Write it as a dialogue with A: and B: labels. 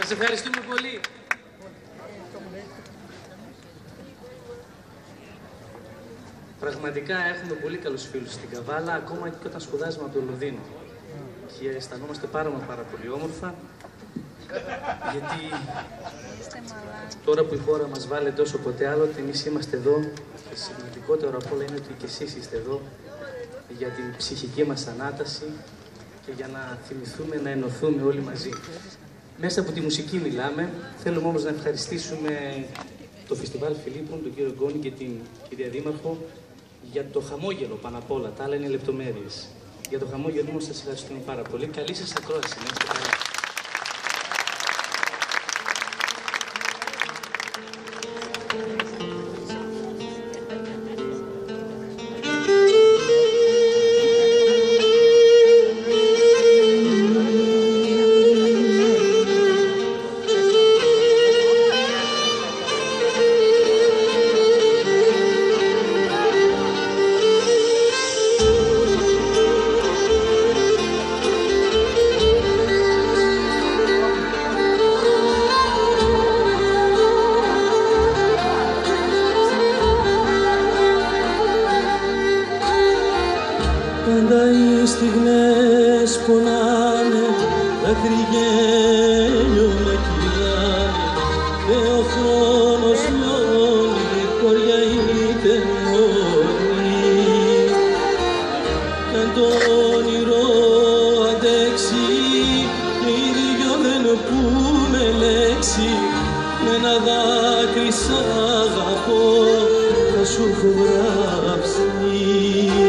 A: Σας ευχαριστούμε πολύ. Πραγματικά έχουμε πολύ καλούς φίλους στην Καβάλα, ακόμα και όταν σπουδάζουμε από το Λονδίνο. Και αισθανόμαστε πάρα πολύ όμορφα, γιατί τώρα που η χώρα μας βάλει όσο ποτέ άλλοτε, εμείς είμαστε εδώ και σημαντικότερο απ' όλα είναι ότι και εσείς είστε εδώ για την ψυχική μας ανάταση και για να θυμηθούμε, να ενωθούμε όλοι μαζί. Μέσα από τη μουσική μιλάμε, θέλουμε όμως να ευχαριστήσουμε το Φεστιβάλ Φιλίππων, τον κύριο Γκόνη και την κυρία Δήμαρχο για το χαμόγελο πάνω απ' όλα, τα άλλα είναι λεπτομέρειες. Για το χαμόγελο όμως σας ευχαριστούμε πάρα πολύ. Καλή σας ακρόαση, να είστε καλά.
B: Αγαπώ, θα σου έχω γράψει.